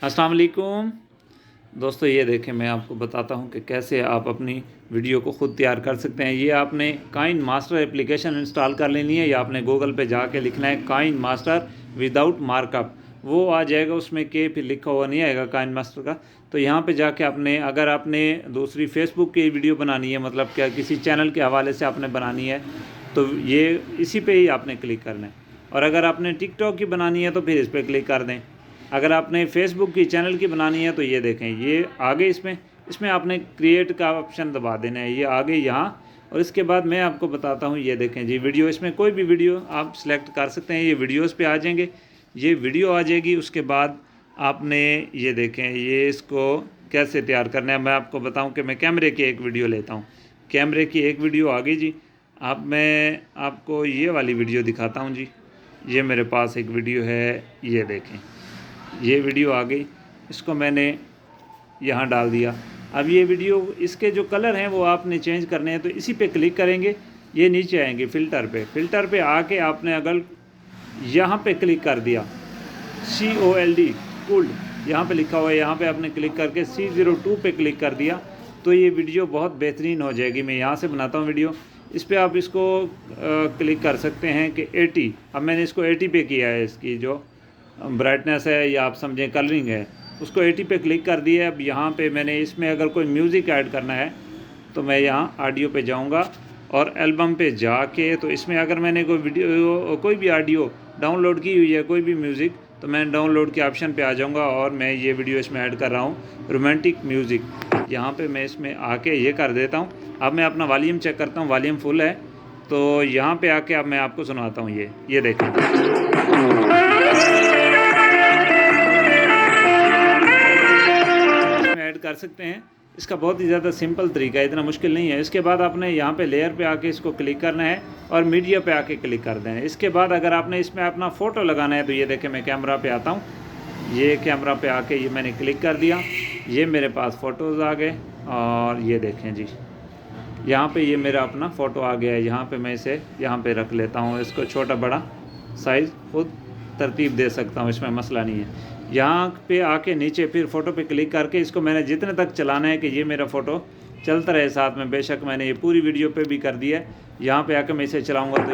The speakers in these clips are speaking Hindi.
अस्सलाम वालेकुम दोस्तों, ये देखें मैं आपको बताता हूँ कि कैसे आप अपनी वीडियो को ख़ुद तैयार कर सकते हैं। ये आपने काइन मास्टर एप्लीकेशन इंस्टॉल कर लेनी है या आपने गूगल पे जाके लिखना है काइन मास्टर विदाउट मार्कअप, वो आ जाएगा। उसमें के फिर लिखा हुआ नहीं आएगा काइन मास्टर का। तो यहाँ पे जाके आपने, अगर आपने दूसरी फेसबुक की वीडियो बनानी है, मतलब क्या किसी चैनल के हवाले से आपने बनानी है, तो ये इसी पे ही आपने क्लिक करना है। और अगर आपने टिकटॉक की बनानी है तो फिर इस पर क्लिक कर दें। अगर आपने फेसबुक की चैनल की बनानी है तो ये देखें, ये आगे इसमें आपने क्रिएट का ऑप्शन दबा देना है, ये आगे यहाँ। और इसके बाद मैं आपको बताता हूँ, ये देखें जी वीडियो, इसमें कोई भी वीडियो आप सिलेक्ट कर सकते हैं। ये वीडियोस पे आ जाएंगे, ये वीडियो आ जाएगी। उसके बाद आपने ये देखें, ये इसको कैसे तैयार करना है मैं आपको बताऊँ कि मैं कैमरे की एक वीडियो लेता हूँ। कैमरे की एक वीडियो आ गई जी। अब मैं आपको ये वाली वीडियो दिखाता हूँ जी। ये मेरे पास एक वीडियो है, ये देखें, ये वीडियो आ गई। इसको मैंने यहाँ डाल दिया। अब ये वीडियो, इसके जो कलर हैं वो आपने चेंज करने हैं, तो इसी पे क्लिक करेंगे। ये नीचे आएंगे फ़िल्टर पे आके आपने अगर यहाँ पे क्लिक कर दिया, COLD कूल्ड यहाँ पे लिखा हुआ है, यहाँ पे आपने क्लिक करके C02 पे क्लिक कर दिया तो ये वीडियो बहुत बेहतरीन हो जाएगी। मैं यहाँ से बनाता हूँ वीडियो। इस पर आप इसको क्लिक कर सकते हैं कि 80। अब मैंने इसको 80 पे किया है। इसकी जो ब्राइटनेस है या आप समझें कलरिंग है, उसको 80 पे क्लिक कर दिया। अब यहाँ पे मैंने इसमें अगर कोई म्यूज़िक ऐड करना है तो मैं यहाँ ऑडियो पे जाऊँगा और एल्बम पे जाके, तो इसमें अगर मैंने कोई वीडियो, कोई भी ऑडियो डाउनलोड की हुई है, कोई भी म्यूज़िक, तो मैं डाउनलोड के ऑप्शन पे आ जाऊँगा और मैं ये वीडियो इसमें ऐड कर रहा हूँ रोमांटिक म्यूज़िक। यहाँ पे मैं इसमें आके ये कर देता हूँ। अब मैं अपना वॉल्यूम चेक करता हूँ, वॉल्यूम फुल है। तो यहाँ पे आके अब मैं आपको सुनाता हूँ। ये देखें, ऐड कर सकते हैं। इसका बहुत ही ज़्यादा सिंपल तरीका है, इतना मुश्किल नहीं है। इसके बाद आपने यहाँ पे लेयर पे आके इसको क्लिक करना है और मीडिया पे आके क्लिक कर देना है। इसके बाद अगर आपने इसमें अपना फ़ोटो लगाना है तो ये देखें, मैं कैमरा पे आता हूँ। ये कैमरा पे आके ये मैंने क्लिक कर दिया, ये मेरे पास फ़ोटोज़ आ गए। और ये देखें जी, यहाँ पे ये मेरा अपना फ़ोटो आ गया है। यहाँ पे मैं इसे यहाँ पे रख लेता हूँ। इसको छोटा बड़ा साइज़ खुद तरतीब दे सकता हूँ, इसमें मसला नहीं है। यहाँ पे आके नीचे फिर फ़ोटो पे क्लिक करके इसको मैंने जितने तक चलाना है कि ये मेरा फ़ोटो चलता रहे साथ में। बेशक मैंने ये पूरी वीडियो पे भी कर दिया है। यहाँ पे आके मैं इसे चलाऊँगा तो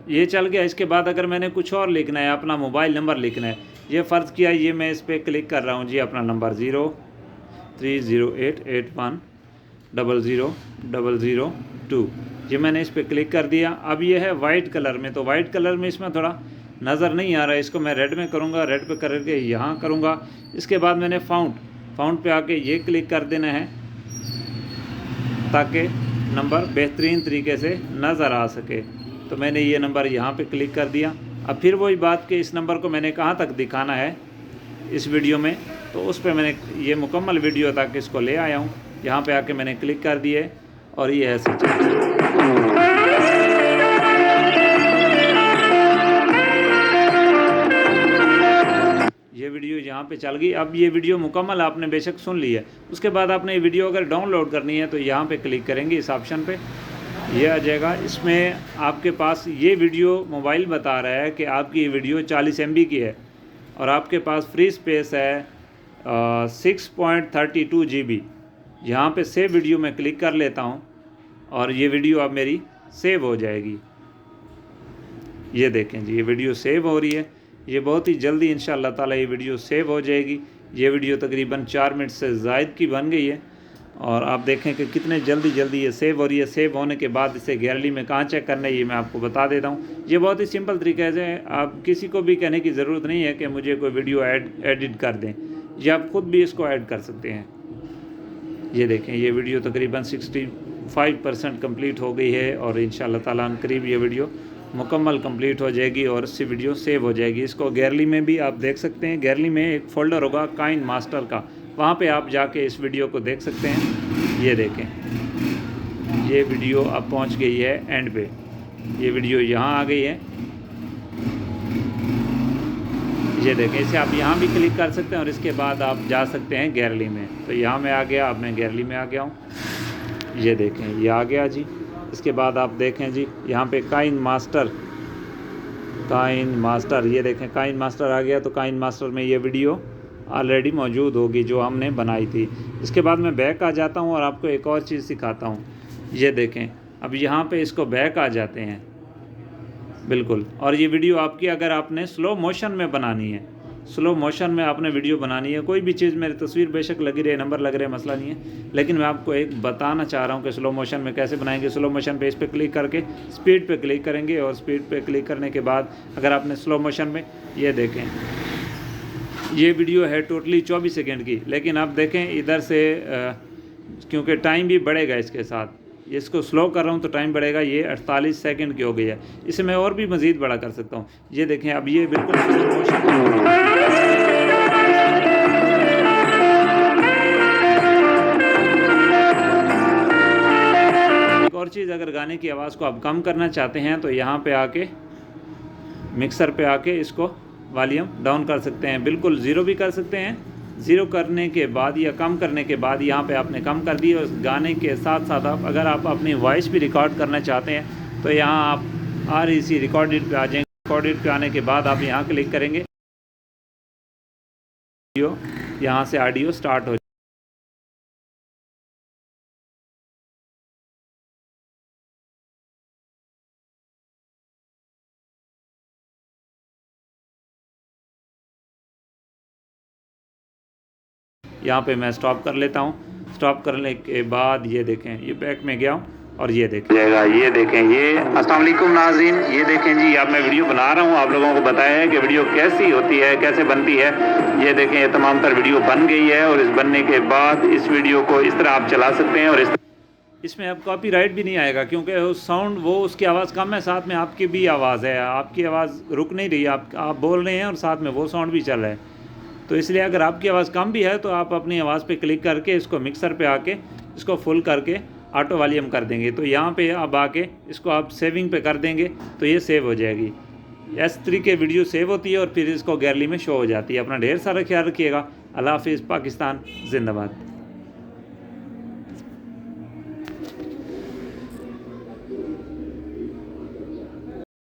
ये चल गया। इसके बाद अगर मैंने कुछ और लिखना है, अपना मोबाइल नंबर लिखना है, ये फ़र्ज़ किया, ये मैं इस पर क्लिक कर रहा हूँ जी। अपना नंबर 030881000002, ये मैंने इस पर क्लिक कर दिया। अब ये है वाइट कलर में, तो वाइट कलर में इसमें थोड़ा नज़र नहीं आ रहा है, इसको मैं रेड में करूँगा। रेड पे करके यहाँ करूँगा। इसके बाद मैंने फाउंट पे आके ये क्लिक कर देना है ताकि नंबर बेहतरीन तरीके से नज़र आ सके। तो मैंने ये नंबर यहाँ पे क्लिक कर दिया। अब फिर वही बात कि इस नंबर को मैंने कहाँ तक दिखाना है इस वीडियो में, तो उस पर मैंने ये मुकम्मल वीडियो तक इसको ले आया हूँ। यहाँ पे आके मैंने क्लिक कर दिए और ये है ये वीडियो यहाँ पे चल गई। अब ये वीडियो मुकम्मल आपने बेशक सुन ली है। उसके बाद आपने ये वीडियो अगर डाउनलोड करनी है तो यहाँ पे क्लिक करेंगे, इस ऑप्शन पे ये आ जाएगा। इसमें आपके पास ये वीडियो मोबाइल बता रहा है कि आपकी ये वीडियो 40 MB की है और आपके पास फ्री स्पेस है 6.32 GB। यहाँ पे सेव वीडियो में क्लिक कर लेता हूँ और ये वीडियो अब मेरी सेव हो जाएगी। ये देखें जी, ये वीडियो सेव हो रही है। ये बहुत ही जल्दी इंशाअल्लाह ताला ये वीडियो सेव हो जाएगी। ये वीडियो तकरीबन 4 मिनट से ज़ायद की बन गई है और आप देखें कि कितने जल्दी ये सेव हो रही है। सेव होने के बाद इसे गैलरी में कहाँ चेक करना है ये मैं आपको बता देता हूँ। ये बहुत ही सिंपल तरीका है, आप किसी को भी कहने की ज़रूरत नहीं है कि मुझे कोई वीडियो एडिट कर दें, ये आप ख़ुद भी इसको ऐड कर सकते हैं। ये देखें, ये वीडियो तकरीबन 65% कंप्लीट हो गई है और इंशाअल्लाह ताला करीब ये वीडियो मुकम्मल कंप्लीट हो जाएगी और इससे वीडियो सेव हो जाएगी। इसको गैलरी में भी आप देख सकते हैं। गैलरी में एक फ़ोल्डर होगा काइन मास्टर का, वहाँ पे आप जाके इस वीडियो को देख सकते हैं। ये देखें, ये वीडियो अब पहुँच गई है एंड पे। ये वीडियो यहाँ आ गई है। ये देखें, इसे आप यहाँ भी क्लिक कर सकते हैं और इसके बाद आप जा सकते हैं गैलरी में। तो यहाँ मैं आ गया, अब मैं गैलरी में आ गया हूँ। ये देखें, ये आ गया जी। इसके बाद आप देखें जी यहाँ पे काइन मास्टर, ये देखें काइन मास्टर आ गया। तो काइन मास्टर में ये वीडियो ऑलरेडी मौजूद होगी जो हमने बनाई थी। इसके बाद मैं बैक आ जाता हूँ और आपको एक और चीज़ सिखाता हूँ। ये देखें, अब यहाँ पे इसको बैक आ जाते हैं बिल्कुल। और ये वीडियो आपकी अगर आपने स्लो मोशन में बनानी है, स्लो मोशन में आपने वीडियो बनानी है, कोई भी चीज़, मेरी तस्वीर बेशक लगी रहे, नंबर लग रहे, मसला नहीं है, लेकिन मैं आपको एक बताना चाह रहा हूँ कि स्लो मोशन में कैसे बनाएंगे। स्लो मोशन पे इस पर क्लिक करके स्पीड पे क्लिक करेंगे और स्पीड पे क्लिक करने के बाद अगर आपने स्लो मोशन में, ये देखें ये वीडियो है टोटली 24 सेकेंड की, लेकिन आप देखें इधर से क्योंकि टाइम भी बढ़ेगा इसके साथ, इसको स्लो कर रहा हूँ तो टाइम बढ़ेगा। ये 48 सेकंड की हो गई है, इसे मैं और भी मज़ीद बड़ा कर सकता हूँ। ये देखें अब ये बिल्कुल स्लो मोशन। एक और चीज़, अगर गाने की आवाज़ को आप कम करना चाहते हैं तो यहाँ पे आके मिक्सर पे आके इसको वॉल्यूम डाउन कर सकते हैं, बिल्कुल ज़ीरो भी कर सकते हैं। ज़ीरो करने के बाद या कम करने के बाद यहाँ पे आपने कम कर दी। और गाने के साथ साथ आप अगर आप अपनी वॉइस भी रिकॉर्ड करना चाहते हैं तो यहाँ आप REC रिकॉर्डेड पे आ जाएंगे। रिकॉर्डेड पे आने के बाद आप यहाँ क्लिक करेंगे, यहाँ से ऑडियो स्टार्ट हो। यहाँ पे मैं स्टॉप कर लेता हूँ। स्टॉप करने के बाद ये देखें, ये बैक में गया हूँ और ये देखें, ये देखें, ये अस्सलाम वालेकुम नाज़रीन, ये देखें जी अब मैं वीडियो बना रहा हूँ, आप लोगों को बताया है कि वीडियो कैसी होती है, कैसे बनती है। ये देखें, ये तमाम तर वीडियो बन गई है और इस बनने के बाद इस वीडियो को इस तरह आप चला सकते हैं। और इसमें अब कॉपीराइट भी नहीं आएगा क्योंकि उस साउंड, वो उसकी आवाज़ कम है, साथ में आपकी भी आवाज़ है, आपकी आवाज़ रुक नहीं रही, आप बोल रहे हैं और साथ में वो साउंड भी चल रहा है। तो इसलिए अगर आपकी आवाज़ कम भी है तो आप अपनी आवाज़ पे क्लिक करके इसको मिक्सर पे आके इसको फुल करके ऑटो वॉल्यूम कर देंगे। तो यहाँ पे अब आके इसको आप सेविंग पे कर देंगे तो ये सेव हो जाएगी। इस तरीके वीडियो सेव होती है और फिर इसको गैलरी में शो हो जाती है। अपना ढेर सारा ख्याल रखिएगा। अल्लाह हाफिज़। पाकिस्तान जिंदाबाद।